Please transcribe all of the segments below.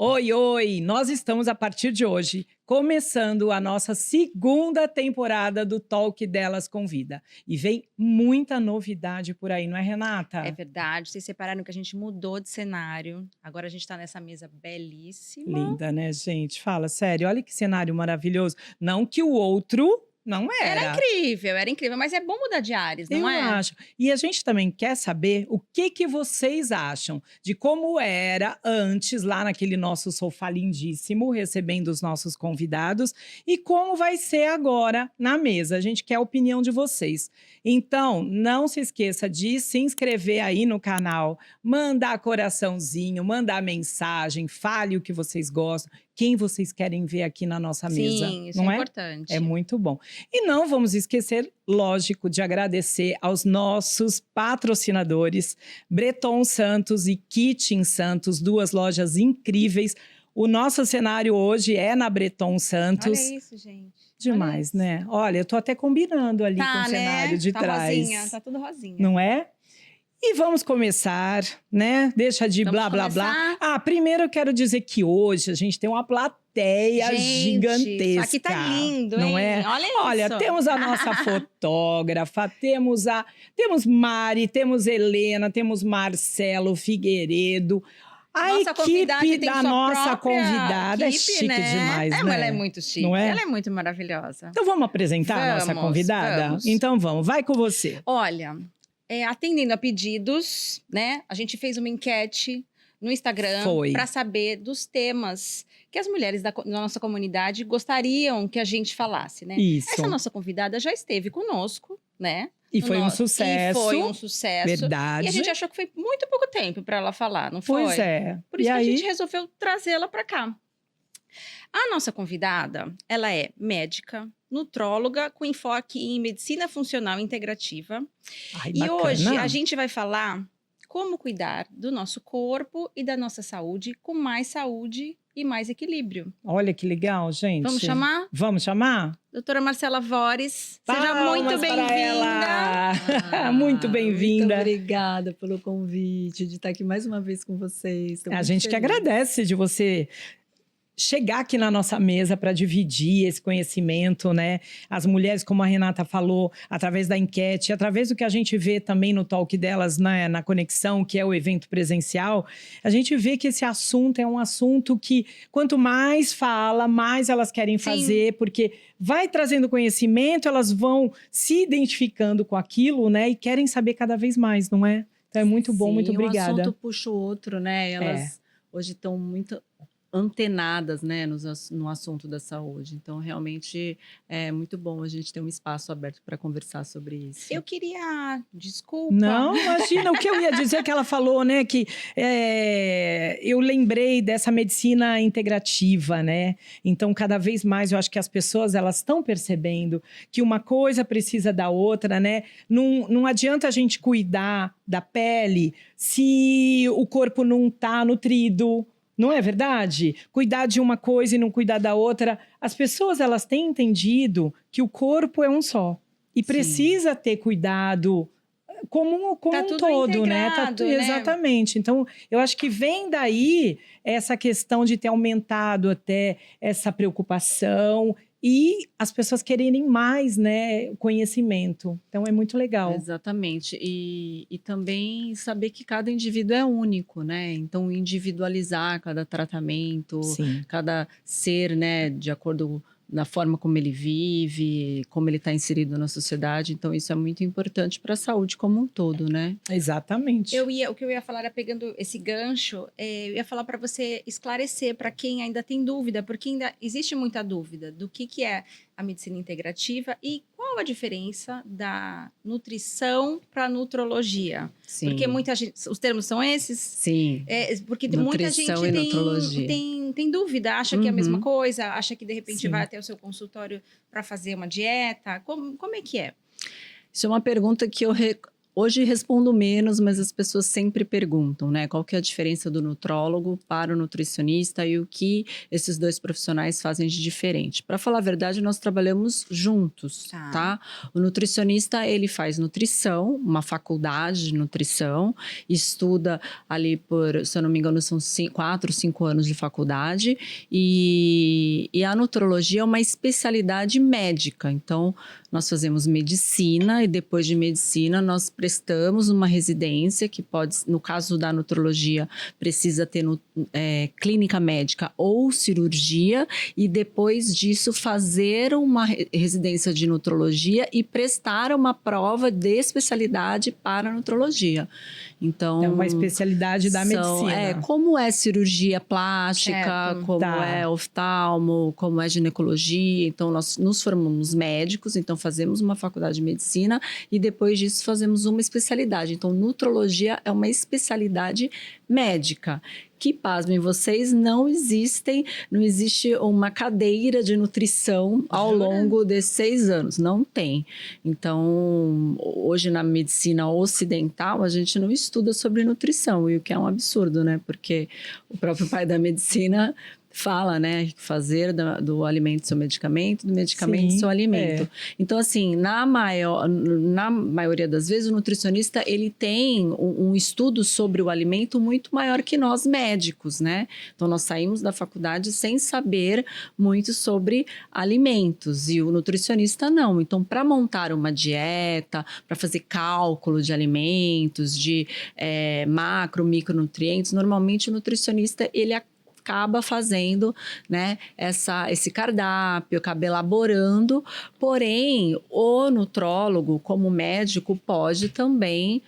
Oi, oi! Nós estamos, a partir de hoje, começando a nossa segunda temporada do Talk Delas Convida. E vem muita novidade por aí, não é, Renata? É verdade, vocês separaram que a gente mudou de cenário. Agora a gente tá nessa mesa belíssima. Linda, né, gente? Fala sério, olha que cenário maravilhoso. Não que o outro não era. Era incrível, mas é bom mudar de ares, não Eu é? acho. E a gente também quer saber o que vocês acham de como era antes, lá naquele nosso sofá lindíssimo, recebendo os nossos convidados, e como vai ser agora na mesa. A gente quer a opinião de vocês. Então, não se esqueça de se inscrever aí no canal, mandar coraçãozinho, mandar mensagem, fale o que vocês gostam, quem vocês querem ver aqui na nossa mesa. Sim, isso não é é? importante. É muito bom. E não vamos esquecer, lógico, de agradecer aos nossos patrocinadores, Breton Santos e Kitchen Santos, duas lojas incríveis. O nosso cenário hoje é na Breton Santos. Olha isso, gente. Demais, né? Olha, eu tô até combinando ali com o cenário de tá trás. Rosinha, tá tudo rosinha. Não é? E vamos começar, né? Deixa de Vamos blá, blá, começar? blá. Primeiro eu quero dizer que hoje a gente tem uma plateia gigantesca. Aqui tá lindo, não hein? é? Olha Olha, isso. temos a nossa fotógrafa, temos Mari, temos Helena, temos Marcelo Figueiredo. A Nossa convidada equipe tem da sua nossa própria convidada é equipe, chique né? demais, né? Ela é muito chique, Não é? ela é muito maravilhosa. Então vamos apresentar a nossa convidada? Vamos. Então vamos, vai com você. Olha, atendendo a pedidos, né? A gente fez uma enquete no Instagram para saber dos temas que as mulheres da nossa comunidade gostariam que a gente falasse, né? Isso. Essa nossa convidada já esteve conosco, né? E foi um sucesso. E foi um sucesso. Verdade. E a gente achou que foi muito pouco tempo para ela falar, não foi? Pois é. Por isso que a gente resolveu trazê-la para cá. A nossa convidada, ela é médica, nutróloga com enfoque em medicina funcional integrativa. Ai, e bacana. hoje a gente vai falar como cuidar do nosso corpo e da nossa saúde com mais saúde e mais equilíbrio. Olha que legal, gente. Vamos chamar? Vamos chamar? Doutora Marcela Vores, seja Palmas muito bem-vinda. Muito bem-vinda. Muito obrigada pelo convite de estar aqui mais uma vez com vocês. A gente que agradece de você chegar aqui na nossa mesa para dividir esse conhecimento, né? As mulheres, como a Renata falou, através da enquete, através do que a gente vê também no Talk Delas, né, na Conexão, que é o evento presencial, a gente vê que esse assunto é um assunto que, quanto mais fala, mais elas querem fazer, porque vai trazendo conhecimento, elas vão se identificando com aquilo, né? E querem saber cada vez mais, não é? Então é muito bom, muito obrigada. Um assunto puxa o outro, né? Elas hoje estão muito antenadas, né, no assunto da saúde. Então, realmente, é muito bom a gente ter um espaço aberto para conversar sobre isso. Eu queria... Desculpa. Não, imagina. O que eu ia dizer que ela falou, né, que eu lembrei dessa medicina integrativa, né? Então, cada vez mais, eu acho que as pessoas, elas estão percebendo que uma coisa precisa da outra, né? Não adianta a gente cuidar da pele se o corpo não está nutrido. Não é verdade? Cuidar de uma coisa e não cuidar da outra. As pessoas, elas têm entendido que o corpo é um só. E precisa ter cuidado como tá um tudo todo, né? né? Exatamente. Então, eu acho que vem daí essa questão de ter aumentado até essa preocupação e as pessoas quererem mais, né, conhecimento. Então, é muito legal. Exatamente. E também saber que cada indivíduo é único, né? Então, individualizar cada tratamento, cada ser, né, de acordo na forma como ele vive, como ele está inserido na sociedade. Então, isso é muito importante para a saúde como um todo, né? Exatamente. O que eu ia falar era, pegando esse gancho, eu ia falar para você esclarecer para quem ainda tem dúvida, porque ainda existe muita dúvida do que é a medicina integrativa e qual a diferença da nutrição para nutrologia. Sim. Porque muita gente, os termos são esses? Sim. Porque nutrição muita gente tem dúvida, acha que é a mesma coisa, acha que de repente vai até o seu consultório para fazer uma dieta. Como é que é? Isso é uma pergunta que eu Hoje respondo menos, mas as pessoas sempre perguntam, né? Qual que é a diferença do nutrólogo para o nutricionista e o que esses dois profissionais fazem de diferente. Para falar a verdade, nós trabalhamos juntos, tá? O nutricionista, ele faz nutrição, uma faculdade de nutrição, estuda ali por, se eu não me engano, são 4, 5 anos de faculdade, e a nutrologia é uma especialidade médica. Então, nós fazemos medicina e depois de medicina nós prestamos uma residência que pode, no caso da nutrologia, precisa ter clínica médica ou cirurgia, e depois disso fazer uma residência de nutrologia e prestar uma prova de especialidade para a nutrologia. Então, é uma especialidade da medicina. Como é cirurgia plástica, como é oftalmo, como é ginecologia. Então, nós nos formamos médicos, então fazemos uma faculdade de medicina e depois disso fazemos uma especialidade. Então, nutrologia é uma especialidade médica. Que, pasmem vocês, não existe uma cadeira de nutrição ao longo desses 6 anos. Não tem. Então, hoje na medicina ocidental, a gente não estuda sobre nutrição, e o que é um absurdo, né? Porque o próprio pai da medicina fala, né, fazer do alimento seu medicamento, do medicamento seu alimento. Então, assim, na maioria das vezes, o nutricionista, ele tem um estudo sobre o alimento muito maior que nós médicos, né? Então, nós saímos da faculdade sem saber muito sobre alimentos, e o nutricionista não. Então, para montar uma dieta, para fazer cálculo de alimentos, de macro, micronutrientes, normalmente o nutricionista, ele acaba fazendo, né, esse cardápio, acaba elaborando, porém, o nutrólogo, como médico, pode também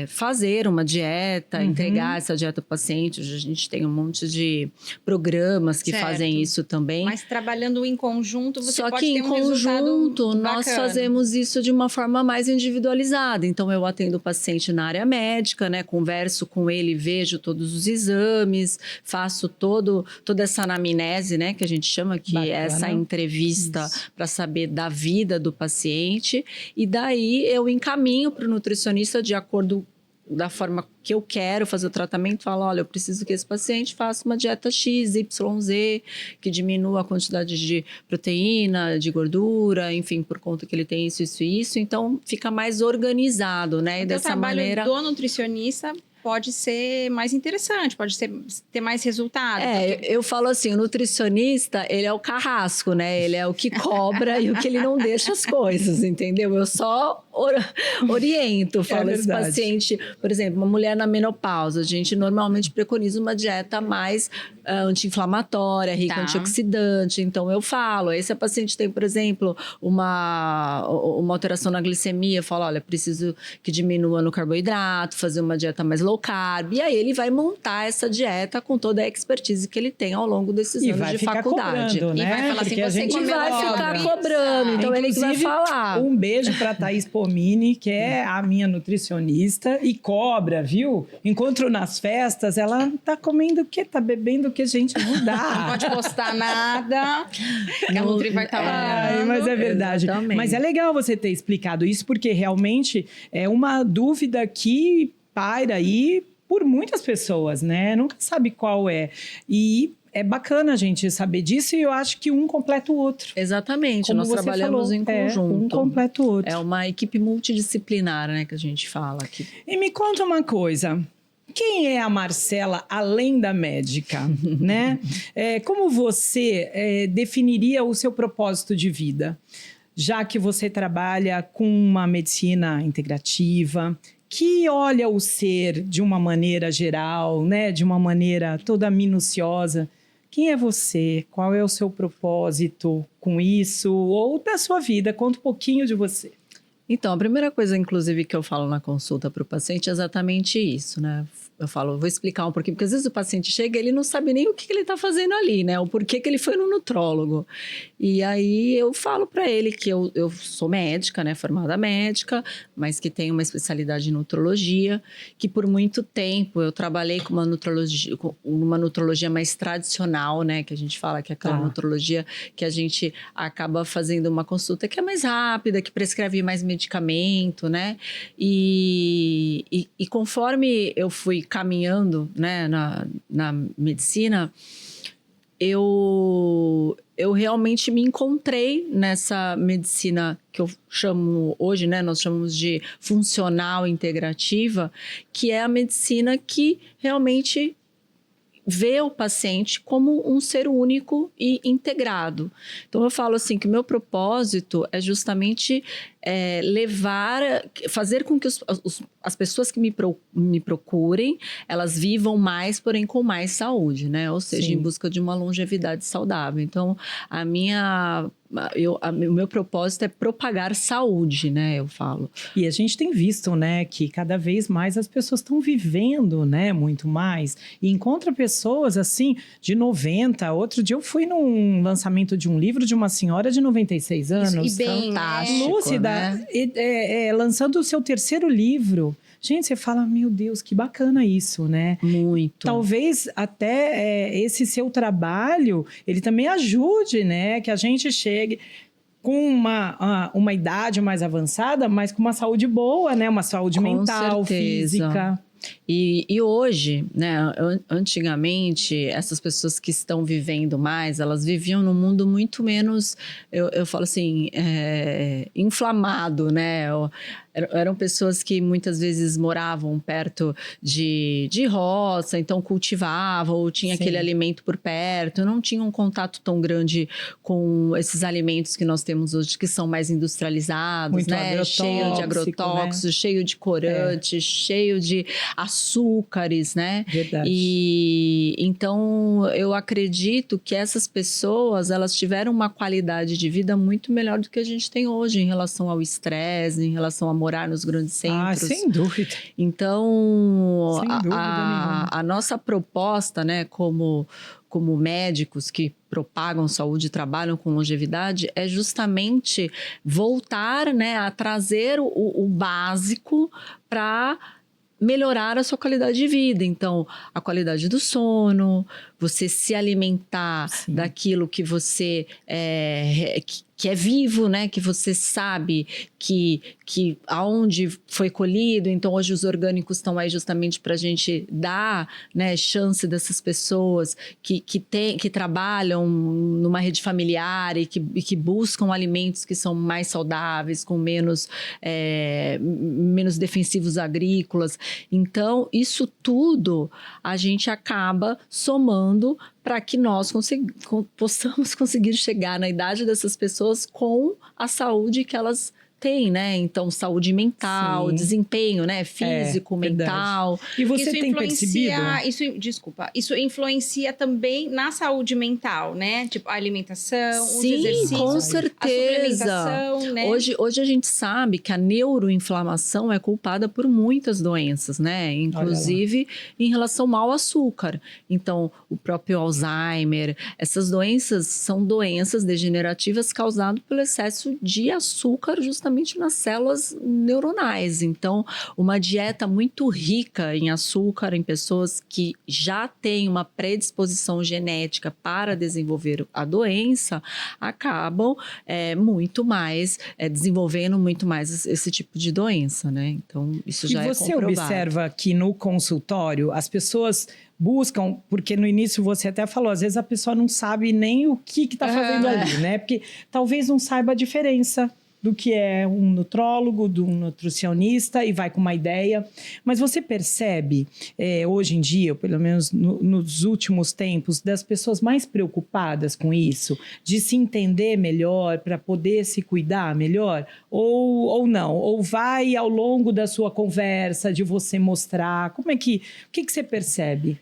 fazer uma dieta, entregar essa dieta para o paciente. Hoje a gente tem um monte de programas que fazem isso também. Mas trabalhando em conjunto, você pode ter um resultado Só que em conjunto, nós bacana. fazemos isso de uma forma mais individualizada. Então, eu atendo o paciente na área médica, né? Converso com ele, vejo todos os exames, faço toda essa anamnese, né? Que a gente chama, que é essa entrevista para saber da vida do paciente. E daí, eu encaminho para o nutricionista de acordo da forma que eu quero fazer o tratamento, falo, olha, eu preciso que esse paciente faça uma dieta X, YZ, que diminua a quantidade de proteína, de gordura, enfim, por conta que ele tem isso, isso e isso. Então, fica mais organizado, né? E dessa maneira... O trabalho do nutricionista pode ser mais interessante, pode ter mais resultado. Eu falo assim, o nutricionista, ele é o carrasco, né? Ele é o que cobra e o que ele não deixa as coisas, entendeu? Eu só oriento, falo, esse paciente, por exemplo, uma mulher na menopausa, a gente normalmente preconiza uma dieta mais anti-inflamatória, rica em antioxidante. Então, eu falo, esse paciente tem, por exemplo, uma alteração na glicemia, eu falo, olha, preciso que diminua no carboidrato, fazer uma dieta mais low carb, e aí ele vai montar essa dieta com toda a expertise que ele tem ao longo desses anos de faculdade. Cobrando, né? E vai falar porque assim, a gente vai ficar cobrando, então ele que vai falar. Um beijo pra Thaís Pomini, que é a minha nutricionista, e cobra, viu? Encontro nas festas, ela tá comendo o quê? Tá bebendo o quê? Gente, não dá. Não pode postar nada, que a Nutri vai estar olhando. Mas é verdade. Exatamente. Mas é legal você ter explicado isso, porque realmente é uma dúvida que paira aí por muitas pessoas, né? Nunca sabe qual é. E é bacana a gente saber disso, e eu acho que um completa o outro. Exatamente, Como nós trabalhamos em conjunto. Um completa o outro. É uma equipe multidisciplinar, né, que a gente fala aqui. E me conta uma coisa. Quem é a Marcela além da médica, né? Como você definiria o seu propósito de vida? Já que você trabalha com uma medicina integrativa, que olha o ser de uma maneira geral, né? De uma maneira toda minuciosa. Quem é você? Qual é o seu propósito com isso? Ou da sua vida? Conta um pouquinho de você. Então, a primeira coisa, inclusive, que eu falo na consulta para o paciente é exatamente isso, né? eu falo, vou explicar um pouquinho, porque às vezes o paciente chega e ele não sabe nem o que ele está fazendo ali, né? O porquê que ele foi no nutrólogo. E aí eu falo para ele que eu sou médica, né? Formada médica, mas que tenho uma especialidade em nutrologia, que por muito tempo eu trabalhei com uma nutrologia mais tradicional, né? Que a gente fala que é aquela nutrologia que a gente acaba fazendo uma consulta que é mais rápida, que prescreve mais medicamento, né? E conforme eu fui caminhando, né, na medicina, eu realmente me encontrei nessa medicina que eu chamo hoje, né, nós chamamos de funcional integrativa, que é a medicina que realmente vê o paciente como um ser único e integrado. Então, eu falo assim que o meu propósito é justamente fazer com que as pessoas que me procurem, elas vivam mais, porém com mais saúde, né? Ou seja, em busca de uma longevidade saudável. Então, o meu propósito é propagar saúde, né? Eu falo. E a gente tem visto, né, que cada vez mais as pessoas estão vivendo, né, muito mais. E encontra pessoas, assim, de 90. Outro dia eu fui num lançamento de um livro de uma senhora de 96 anos. E bem, fantástico, lúcida, né? Lançando o seu terceiro livro. Gente, você fala, meu Deus, que bacana isso, né? Muito. Talvez até esse seu trabalho, ele também ajude, né? Que a gente chegue com uma idade mais avançada, mas com uma saúde boa, né? Uma saúde mental, física. E hoje, né, antigamente, essas pessoas que estão vivendo mais, elas viviam num mundo muito menos, eu falo assim, inflamado, né? Eram pessoas que muitas vezes moravam perto de roça, então cultivavam, ou tinha aquele alimento por perto, não tinham um contato tão grande com esses alimentos que nós temos hoje, que são mais industrializados, muito né? Cheio de agrotóxicos, né? Cheio de corantes, cheio de açúcares, né? Verdade. E então eu acredito que essas pessoas, elas tiveram uma qualidade de vida muito melhor do que a gente tem hoje em relação ao estresse, em relação a morar nos grandes centros. Ah, sem dúvida. Então, sem dúvida nenhuma. A nossa proposta, né, como médicos que propagam saúde e trabalham com longevidade, é justamente voltar, né, a trazer o básico para melhorar a sua qualidade de vida. Então, a qualidade do sono, você se alimentar daquilo que você que é vivo, né? Que você sabe que aonde foi colhido. Então, hoje os orgânicos estão aí justamente para a gente dar, né, chance dessas pessoas que trabalham numa rede familiar e que buscam alimentos que são mais saudáveis, com menos defensivos agrícolas. Então, isso tudo a gente acaba somando para que nós possamos conseguir chegar na idade dessas pessoas com a saúde que elas têm, né? Então, saúde mental, desempenho, né? Físico, mental. E você tem percebido? Isso influencia também na saúde mental, né? Tipo, a alimentação, os exercícios. Com certeza. A suplementação, né? Hoje a gente sabe que a neuroinflamação é culpada por muitas doenças, né? Inclusive em relação ao açúcar. Então, o próprio Alzheimer, essas doenças são doenças degenerativas causadas pelo excesso de açúcar justamente nas células neuronais. Então, uma dieta muito rica em açúcar em pessoas que já têm uma predisposição genética para desenvolver a doença, acabam desenvolvendo muito mais esse tipo de doença, né? Então, isso já é comprovado. E você observa que no consultório as pessoas buscam, porque no início você até falou, às vezes a pessoa não sabe nem o que está fazendo ali, né? Porque talvez não saiba a diferença do que é um nutrólogo, de um nutricionista, e vai com uma ideia. Mas você percebe, hoje em dia, pelo menos nos últimos tempos, das pessoas mais preocupadas com isso, de se entender melhor, para poder se cuidar melhor? Ou não? Ou vai ao longo da sua conversa, de você mostrar? O que você percebe?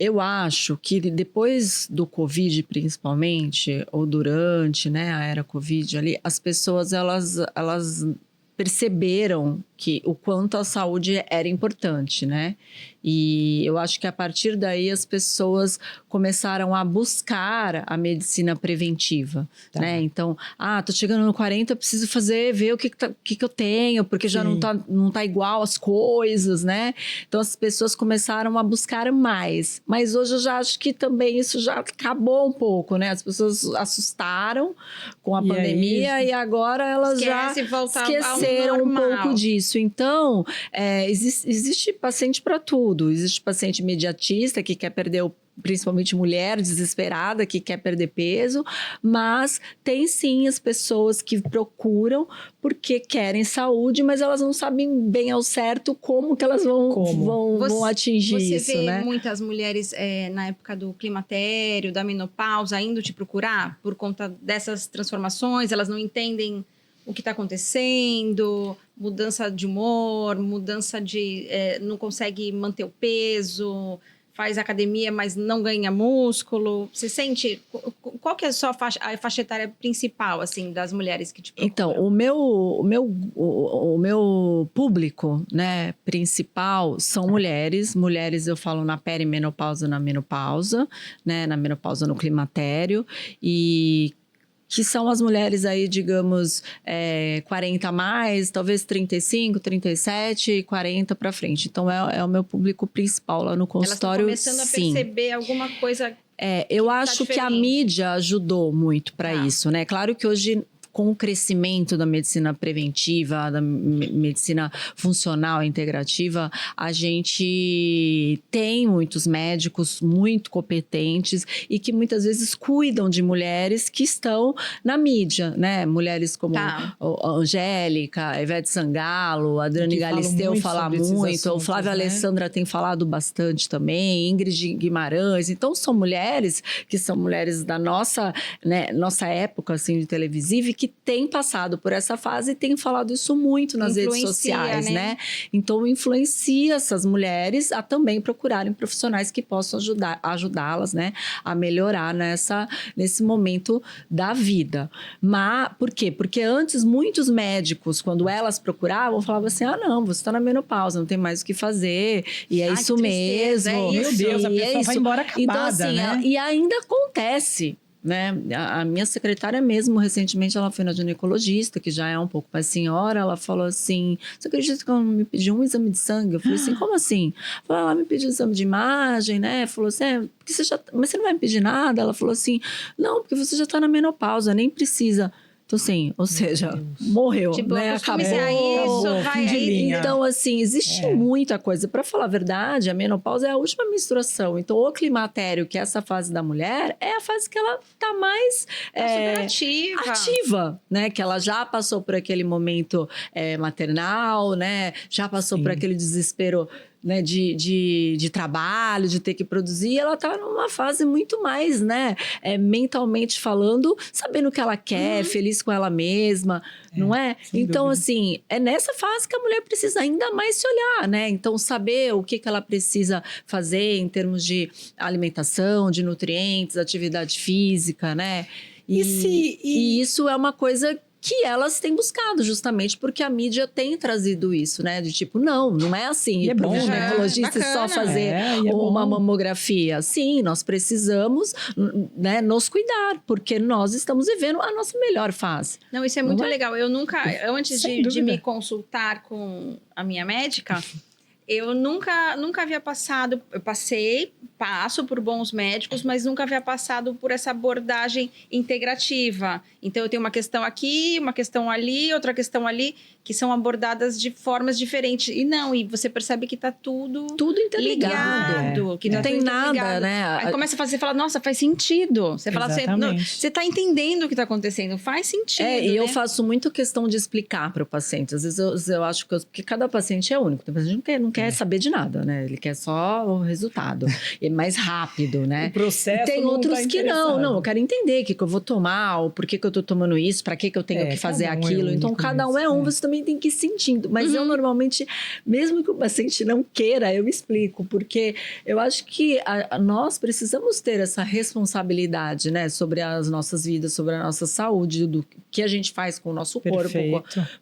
Eu acho que depois do Covid, principalmente, ou durante, né, a era Covid ali, as pessoas, elas perceberam que o quanto a saúde era importante, né? E eu acho que a partir daí as pessoas começaram a buscar a medicina preventiva, né? Então, tô chegando no 40, eu preciso ver o que eu tenho, porque já não tá igual as coisas, né? Então, as pessoas começaram a buscar mais. Mas hoje eu já acho que também isso já acabou um pouco, né? As pessoas assustaram com a pandemia e agora elas já esqueceram um pouco disso. Então, existe paciente para tudo. Existe paciente imediatista que quer perder principalmente mulher desesperada que quer perder peso, mas tem sim as pessoas que procuram porque querem saúde, mas elas não sabem bem ao certo como que elas vão atingir isso, Você vê né? muitas mulheres na época do climatério, da menopausa, indo te procurar por conta dessas transformações, elas não entendem o que está acontecendo, mudança de humor, mudança de... não consegue manter o peso... faz academia, mas não ganha músculo. Você sente... Qual que é a faixa etária principal, assim, das mulheres que te procuram? Então, o meu público, né, principal são mulheres. Mulheres, eu falo na perimenopausa, na menopausa, né, na menopausa, no climatério. E que são as mulheres aí, digamos, 40 a mais, talvez 35, 37, 40 para frente. Então, é o meu público principal lá no consultório. Elas estão começando a perceber alguma coisa. Eu acho que a mídia ajudou muito para isso, né? Claro que hoje, com o crescimento da medicina preventiva, da medicina funcional integrativa, a gente tem muitos médicos muito competentes e que muitas vezes cuidam de mulheres que estão na mídia, né? Mulheres como a Angélica, a Ivete Sangalo, a Adriane Galisteu fala muito, o Flávio Alessandra tem falado bastante também, Ingrid Guimarães. Então, são mulheres que são mulheres da nossa época assim, de televisiva, que tem passado por essa fase e tem falado isso muito nas redes sociais, né? Então, influencia essas mulheres a também procurarem profissionais que possam ajudá-las, né? A melhorar nesse momento da vida. Mas, por quê? Porque antes, muitos médicos, quando elas procuravam, falavam assim, não, você está na menopausa, não tem mais o que fazer, e é isso mesmo. Meu Deus, a pessoa vai embora acabada, então, assim, né? E ainda acontece, né? A minha secretária mesmo, recentemente, ela foi na ginecologista, que já é um pouco mais senhora, ela falou assim, você acredita que ela me pediu um exame de sangue? Eu falei assim, como assim? Ela me pediu um exame de imagem, né? Falou assim, porque mas você não vai me pedir nada? Ela falou assim, não, porque você já está na menopausa, nem precisa. Então, assim, ou seja, morreu, né? Acabou. Fim de linha. Então, assim, existe muita coisa. Para falar a verdade, a menopausa é a última menstruação. Então, o climatério, que é essa fase da mulher, é a fase que ela tá mais ativa, né? Que ela já passou por aquele momento maternal, né? Já passou por aquele desespero, né, de trabalho, de ter que produzir, ela tá numa fase muito mais, né, mentalmente falando, sabendo o que ela quer, feliz com ela mesma, não é? Então, dúvida. Assim, é nessa fase que a mulher precisa ainda mais se olhar, né? Então, saber o que ela precisa fazer em termos de alimentação, de nutrientes, atividade física, né? E isso é uma coisa que elas têm buscado, justamente porque a mídia tem trazido isso, né? De tipo, não é assim. E é bom, ginecologista só fazer uma mamografia. Sim, nós precisamos, né, nos cuidar, porque nós estamos vivendo a nossa melhor fase. Não, isso é muito legal. Eu nunca, antes de me consultar com a minha médica, eu nunca havia passado, passo por bons médicos, mas nunca havia passado por essa abordagem integrativa. Então, eu tenho uma questão aqui, uma questão ali, outra questão ali, que são abordadas de formas diferentes. E você percebe que tá tudo interligado. Que não tem nada, né? Aí começa a fazer, você fala, nossa, faz sentido. Você fala assim, você tá entendendo o que tá acontecendo, faz sentido. E eu faço muito questão de explicar para o paciente. Às vezes eu acho porque cada paciente é único. O paciente não quer saber de nada, né? Ele quer só o resultado. É mais rápido, né? O processo. E tem outros que não, eu quero entender o que eu vou tomar, ou por que eu tô tomando isso, para que eu tenho que fazer aquilo. Então, cada um é um, você também tem que ir sentindo. Mas eu normalmente, mesmo que o paciente não queira, eu explico, porque eu acho que nós precisamos ter essa responsabilidade, né? Sobre as nossas vidas, sobre a nossa saúde, do que a gente faz com o nosso corpo,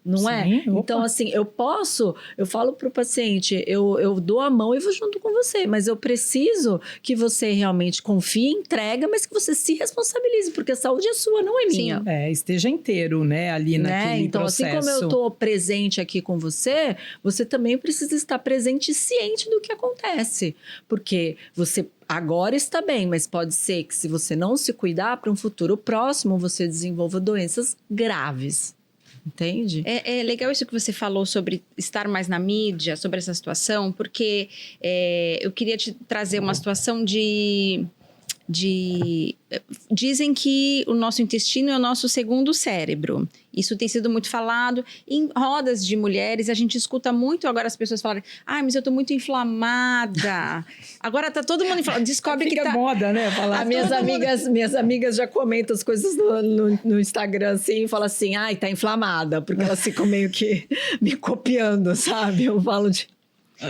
não é? Sim, então, assim, eu falo pro paciente, eu dou a mão e vou junto com você, mas eu preciso que você realmente confie, entrega, mas que você se responsabilize, porque a saúde é sua, não é minha. Esteja inteiro, né, ali naquele então, processo. assim como eu estou presente aqui com você, você também precisa estar presente e ciente do que acontece, porque você agora está bem, mas pode ser que se você não se cuidar, para um futuro próximo, você desenvolva doenças graves. Entende? É legal isso que você falou sobre estar mais na mídia, sobre essa situação, porque eu queria te trazer uma situação Dizem que o nosso intestino é o nosso segundo cérebro. Isso tem sido muito falado. Em rodas de mulheres, a gente escuta muito agora as pessoas falarem: mas eu tô muito inflamada. Agora tá todo mundo inflamado. Descobre que tá... moda, né? Falar. Minhas amigas já comentam as coisas no Instagram, assim, e falam assim: tá inflamada. Porque elas ficam meio que me copiando, sabe? Eu falo de...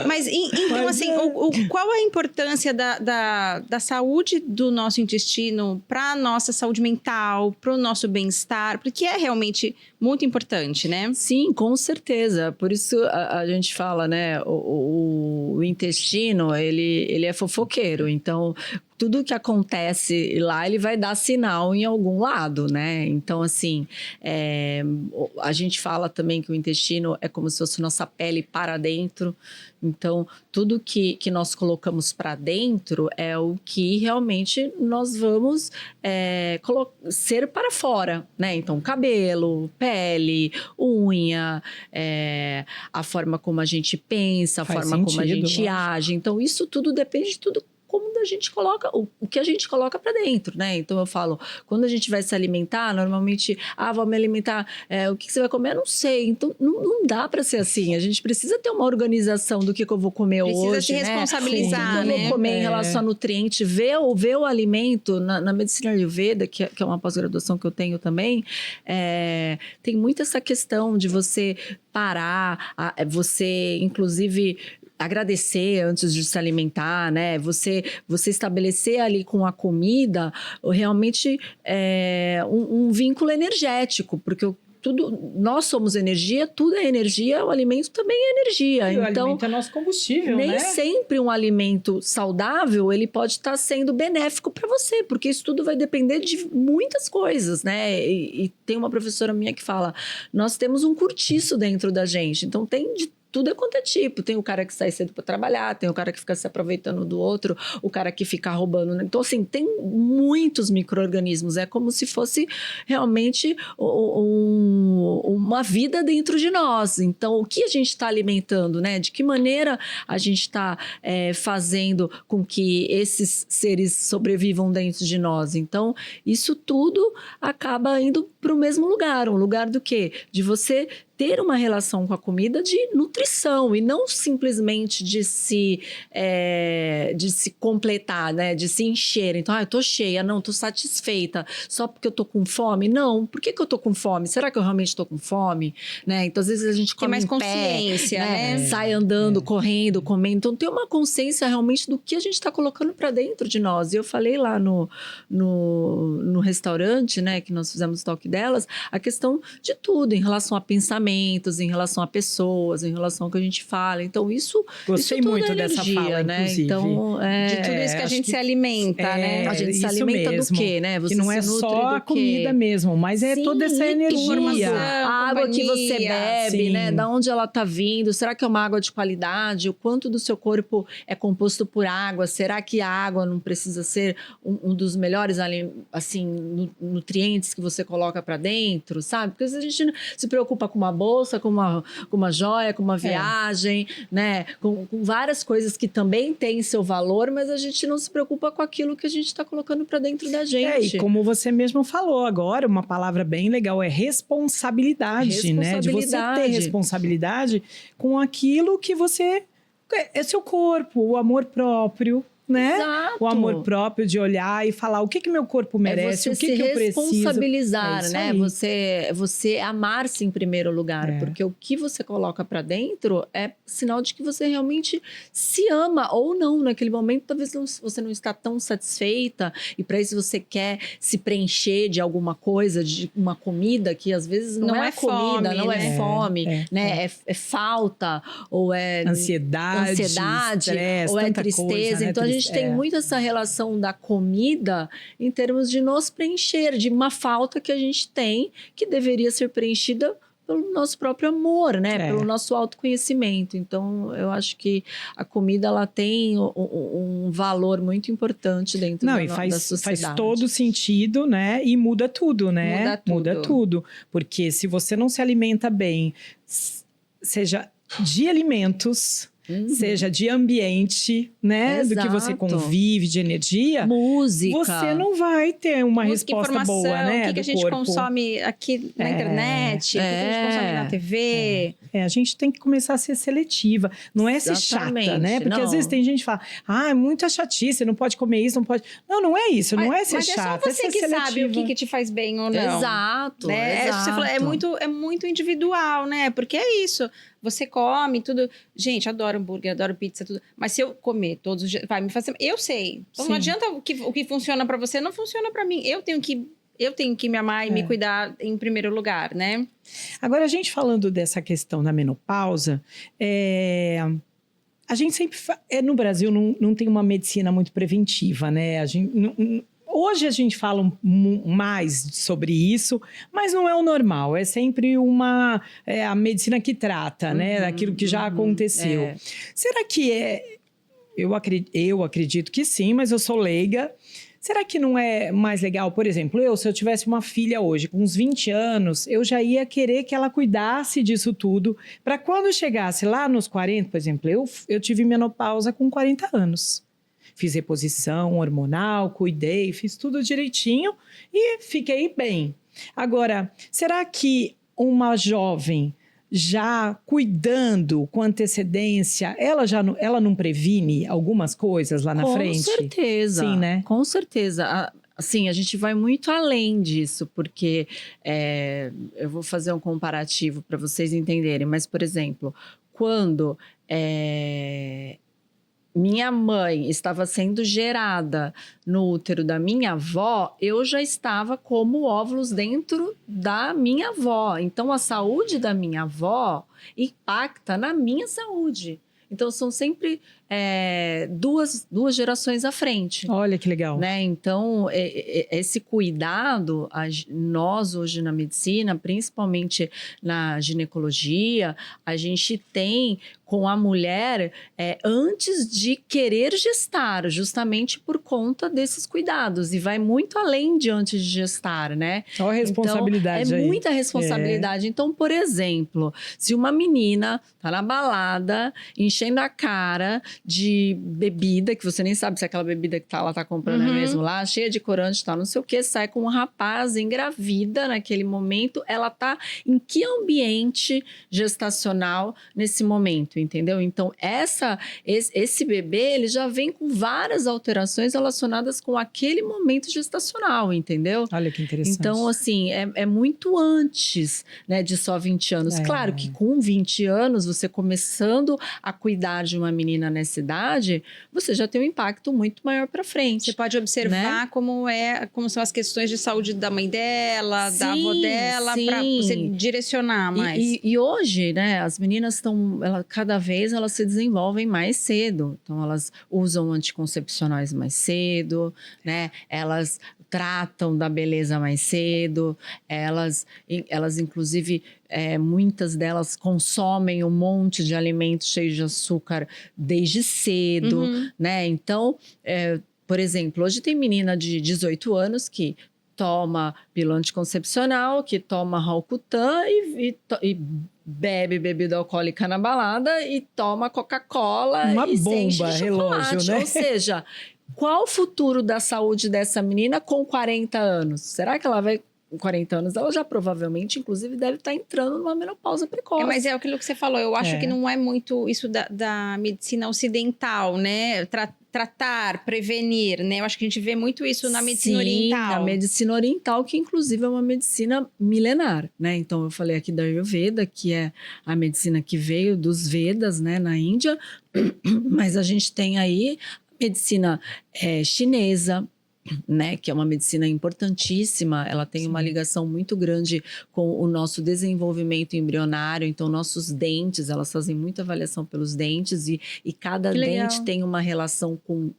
Mas, então, assim, qual a importância da saúde do nosso intestino para a nossa saúde mental, para o nosso bem-estar? Porque é realmente muito importante, né? Sim, com certeza. Por isso a gente fala, né? O intestino, ele é fofoqueiro. Então, tudo que acontece lá, ele vai dar sinal em algum lado, né? Então, assim, a gente fala também que o intestino é como se fosse nossa pele para dentro. Então, tudo que nós colocamos para dentro é o que realmente nós vamos ser para fora, né? Então, cabelo, pele, unha, a forma como a gente pensa, a forma como a gente age. Então, isso tudo depende de tudo como a gente coloca, o que a gente coloca para dentro, né? Então eu falo, quando a gente vai se alimentar, normalmente, vou me alimentar, o que você vai comer? Eu não sei. Então não dá para ser assim. A gente precisa ter uma organização do que eu vou comer hoje, precisa se responsabilizar, né? O que eu vou comer em relação a nutriente, ver o alimento na medicina Ayurveda, que é uma pós-graduação que eu tenho também, tem muito essa questão de você parar, você, inclusive, agradecer antes de se alimentar, né? Você estabelecer ali com a comida realmente um vínculo energético, porque nós somos energia, tudo é energia, o alimento também é energia. E então, o alimento é nosso combustível, nem né? sempre um alimento saudável, ele pode estar sendo benéfico para você, porque isso tudo vai depender de muitas coisas, né? E tem uma professora minha que fala, nós temos um cortiço dentro da gente, então tem de tudo quanto é tipo. Tem o cara que sai cedo para trabalhar, tem o cara que fica se aproveitando do outro, o cara que fica roubando. Então, assim, tem muitos micro-organismos. É como se fosse realmente uma vida dentro de nós. Então, o que a gente está alimentando, né? De que maneira a gente está fazendo com que esses seres sobrevivam dentro de nós? Então, isso tudo acaba indo para o mesmo lugar. Um lugar do quê? De você ter uma relação com a comida de nutrição e não simplesmente de se completar, né? De se encher. Então, eu tô cheia, não, tô satisfeita só porque eu tô com fome. Não, por que eu tô com fome? Será que eu realmente tô com fome? Né? Então, às vezes a gente come tem mais em consciência, pé, né? Sai andando, correndo, comendo. Então, tem uma consciência realmente do que a gente tá colocando para dentro de nós. E eu falei lá no restaurante, né? Que nós fizemos o toque delas, a questão de tudo em relação a pensamentos, em relação a pessoas, em relação ao que a gente fala. Então, Gostei tudo muito é energia, dessa fala, né? inclusive. Então, de tudo isso que a gente se alimenta, né? A gente se alimenta do quê, né? Você que não é só a comida mesmo, mas é toda essa energia. A água que você bebe, né? Da onde ela tá vindo? Será que é uma água de qualidade? O quanto do seu corpo é composto por água? Será que a água não precisa ser um dos melhores, assim, nutrientes que você coloca para dentro, sabe? Porque a gente se preocupa com uma bolsa, com uma joia, com uma viagem, né? Com várias coisas que também têm seu valor, mas a gente não se preocupa com aquilo que a gente está colocando para dentro da gente. E como você mesmo falou agora, uma palavra bem legal é responsabilidade, né? De você ter responsabilidade com aquilo que você... É seu corpo, o amor próprio, né? Exato. O amor próprio de olhar e falar o que meu corpo merece, É o você que se eu preciso. responsabilizar, É né? Você amar-se em primeiro lugar, porque o que você coloca para dentro é sinal de que você realmente se ama ou não. Naquele momento, talvez você não está tão satisfeita e para isso você quer se preencher de alguma coisa, de uma comida que às vezes não é comida, fome, não é né? fome, né? É falta ou é ansiedade, estresse, ou é tanta tristeza. coisa, né? Então a gente tem muito essa relação da comida em termos de nos preencher, de uma falta que a gente tem que deveria ser preenchida pelo nosso próprio amor, né? Pelo nosso autoconhecimento. Então, eu acho que a comida, ela tem um valor muito importante dentro da sociedade. Faz todo sentido, né? E muda tudo, né? Muda tudo. Porque se você não se alimenta bem, seja de alimentos... seja de ambiente, né? Exato. Do que você convive, de energia. Música. Você não vai ter uma resposta boa, né? O que a gente consome aqui na internet, o que a gente consome na TV. A gente tem que começar a ser seletiva. Não é ser chata, né? Porque às vezes tem gente que fala, é muita chatice, não pode comer isso, não pode... Não é isso, não é ser chata. Mas é só você que sabe o que te faz bem ou não. Exato, né? exato. Você falou, é muito individual, né? Porque é isso. Você come tudo. Gente, adoro hambúrguer, adoro pizza, tudo. Mas se eu comer todos os dias, vai me fazer. Eu sei. Então não adianta o que funciona pra você, não funciona pra mim. Eu tenho que me amar e me cuidar em primeiro lugar, né? Agora, a gente falando dessa questão da menopausa, a gente sempre... no Brasil não tem uma medicina muito preventiva, né? Hoje a gente fala mais sobre isso, mas não é o normal. É sempre a medicina que trata, né? Daquilo que já aconteceu. Será que eu acredito que sim, mas eu sou leiga. Será que não é mais legal, por exemplo, se eu tivesse uma filha hoje, com uns 20 anos, eu já ia querer que ela cuidasse disso tudo, para quando chegasse lá nos 40, por exemplo, eu tive menopausa com 40 anos. Fiz reposição hormonal, cuidei, fiz tudo direitinho e fiquei bem. Agora, será que uma jovem já cuidando com antecedência, ela não previne algumas coisas lá na frente? Com certeza. Sim, né? Com certeza. Assim, a gente vai muito além disso, porque eu vou fazer um comparativo para vocês entenderem. Mas, por exemplo, quando minha mãe estava sendo gerada no útero da minha avó, eu já estava como óvulos dentro da minha avó. Então, a saúde da minha avó impacta na minha saúde. Então, são sempre duas gerações à frente. Olha que legal. Né? Então, esse cuidado, nós hoje na medicina, principalmente na ginecologia, a gente tem com a mulher antes de querer gestar, justamente por conta desses cuidados. E vai muito além de antes de gestar, né? Olha a responsabilidade então, aí. Muita responsabilidade. Então, por exemplo, se uma menina tá na balada, enchendo a cara de bebida, que você nem sabe se aquela bebida que ela tá comprando é mesmo lá, cheia de corante e tal, não sei o que, sai com um rapaz, engravida naquele momento, ela tá em que ambiente gestacional nesse momento, entendeu? Então, esse bebê, ele já vem com várias alterações relacionadas com aquele momento gestacional, entendeu? Olha que interessante. Então, assim, é muito antes, né, de só 20 anos. Claro que com 20 anos, você começando a cuidar de uma menina nessa idade, você já tem um impacto muito maior para frente. Você pode observar, né, como são as questões de saúde da mãe dela, da avó dela, para você direcionar mais. E hoje, né, as meninas estão, cada vez elas se desenvolvem mais cedo. Então, elas usam anticoncepcionais mais cedo, né? Elas tratam da beleza mais cedo, elas inclusive, muitas delas consomem um monte de alimentos cheios de açúcar desde cedo, né? Então, por exemplo, hoje tem menina de 18 anos que toma pílula anticoncepcional, que toma Roacutan e bebe bebida alcoólica na balada e toma Coca-Cola uma e bomba, relógio, né? Ou seja, qual o futuro da saúde dessa menina com 40 anos? Será que ela vai... Com 40 anos, ela já provavelmente, inclusive, deve estar entrando numa menopausa precoce. Mas é aquilo que você falou. Eu acho que não é muito isso da medicina ocidental, né? tratar, prevenir, né? Eu acho que a gente vê muito isso na medicina oriental. Na medicina oriental, que inclusive é uma medicina milenar, né? Então, eu falei aqui da Ayurveda, que é a medicina que veio dos Vedas, né, na Índia, mas a gente tem aí medicina chinesa, né, que é uma medicina importantíssima, ela tem uma ligação muito grande com o nosso desenvolvimento embrionário, então nossos dentes, elas fazem muita avaliação pelos dentes e cada dente tem uma relação com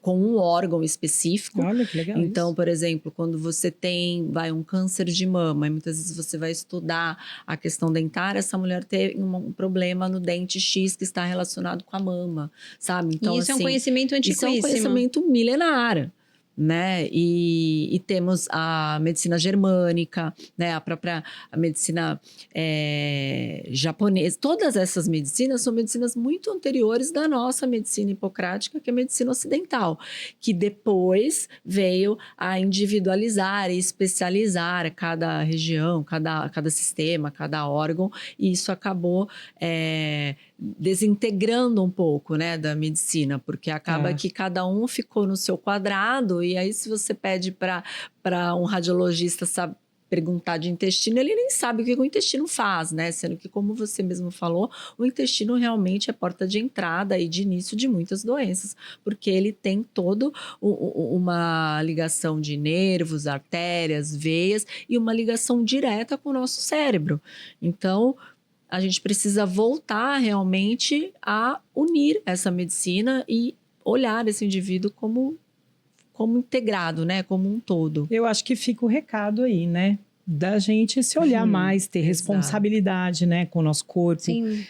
um órgão específico. Olha que legal. Então, isso. por exemplo, quando você tem um câncer de mama, e muitas vezes você vai estudar a questão dentária, essa mulher tem um problema no dente X que está relacionado com a mama, sabe? Então, e isso é um conhecimento antiquíssimo. Isso é um conhecimento milenar. Né? E temos a medicina germânica, né? A medicina japonesa. Todas essas medicinas são medicinas muito anteriores da nossa medicina hipocrática, que é a medicina ocidental, que depois veio a individualizar e especializar cada região, cada sistema, cada órgão, e isso acabou desintegrando um pouco, né, da medicina, porque acaba que cada um ficou no seu quadrado, e aí se você pede para um radiologista perguntar de intestino, ele nem sabe o que o intestino faz, né, sendo que, como você mesmo falou, o intestino realmente é porta de entrada e de início de muitas doenças, porque ele tem todo uma ligação de nervos, artérias, veias e uma ligação direta com o nosso cérebro. Então, a gente precisa voltar realmente a unir essa medicina e olhar esse indivíduo como integrado, né? Como um todo. Eu acho que fica o recado aí, né? Da gente se olhar mais, ter responsabilidade, né? Com o nosso corpo. Sim.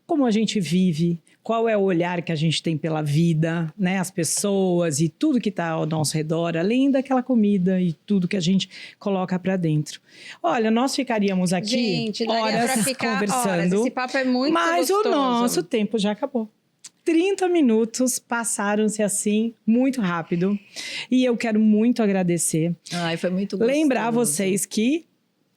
Como a gente vive, qual é o olhar que a gente tem pela vida, né? As pessoas e tudo que está ao nosso redor, além daquela comida e tudo que a gente coloca para dentro. Olha, nós ficaríamos aqui gente, horas pra ficar conversando. Horas. Esse papo é muito mas gostoso. O nosso tempo já acabou. 30 minutos passaram-se assim, muito rápido. E eu quero muito agradecer. Ai, foi muito gostoso. Lembrar vocês que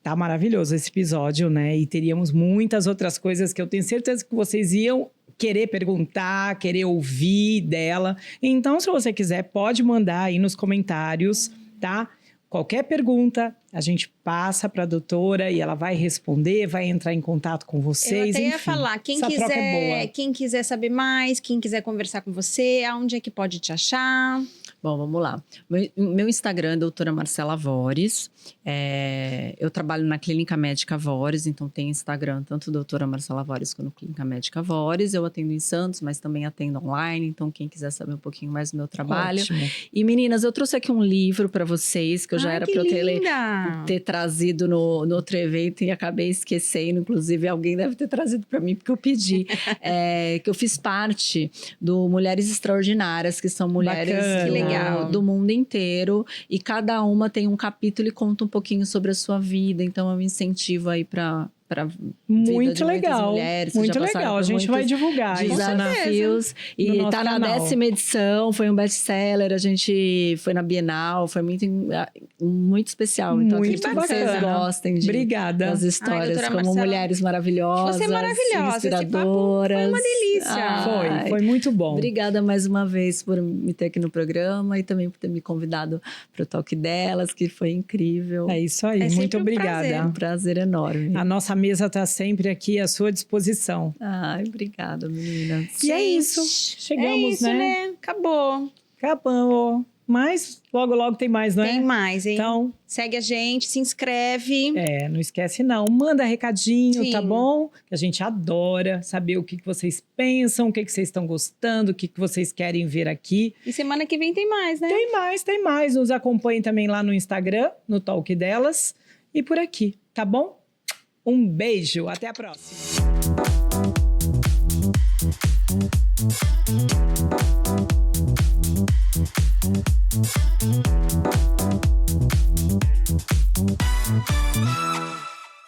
tá maravilhoso esse episódio, né? E teríamos muitas outras coisas que eu tenho certeza que vocês iam querer perguntar, querer ouvir dela. Então, se você quiser, pode mandar aí nos comentários, tá? Qualquer pergunta, a gente passa para a doutora e ela vai responder, vai entrar em contato com vocês. Eu até ia enfim, falar, quem quiser saber mais, quem quiser conversar com você, aonde é que pode te achar? Bom, vamos lá. Meu Instagram é doutora Marcela Vores. Eu trabalho na Clínica Médica Vores, então tem Instagram tanto doutora Marcela Vores quanto Clínica Médica Vores. Eu atendo em Santos, mas também atendo online, então quem quiser saber um pouquinho mais do meu trabalho. Ótimo. E meninas, eu trouxe aqui um livro para vocês, que eu já era para eu ter trazido no outro evento e acabei esquecendo. Inclusive, alguém deve ter trazido para mim, porque eu pedi. Que eu fiz parte do Mulheres Extraordinárias, que são mulheres do mundo inteiro, e cada uma tem um capítulo e conta um pouquinho sobre a sua vida, então eu incentivo aí para muito legal, mulheres, muito legal. A gente vai divulgar desafios e tá na 10ª edição, foi um best-seller, a gente foi na Bienal, foi muito especial. Então, muito que vocês gostem das histórias. Ai, como Marcela, mulheres maravilhosas, você é maravilhosa, inspiradoras. Foi uma delícia. Foi muito bom. Obrigada mais uma vez por me ter aqui no programa e também por ter me convidado para o Talk Delas, que foi incrível. É isso aí, muito obrigada. Um prazer enorme. A nossa mesa está sempre aqui à sua disposição. Ai, obrigada, meninas. E é isso. Chegamos, né? Acabou. Mas logo tem mais, não é? Tem mais, hein? Então, segue a gente, se inscreve. Não esquece não. Manda recadinho, tá bom? Que a gente adora saber o que vocês pensam, o que vocês estão gostando, o que vocês querem ver aqui. E semana que vem tem mais, né? Tem mais. Nos acompanhem também lá no Instagram, no Talk Delas. E por aqui, tá bom? Um beijo, até a próxima.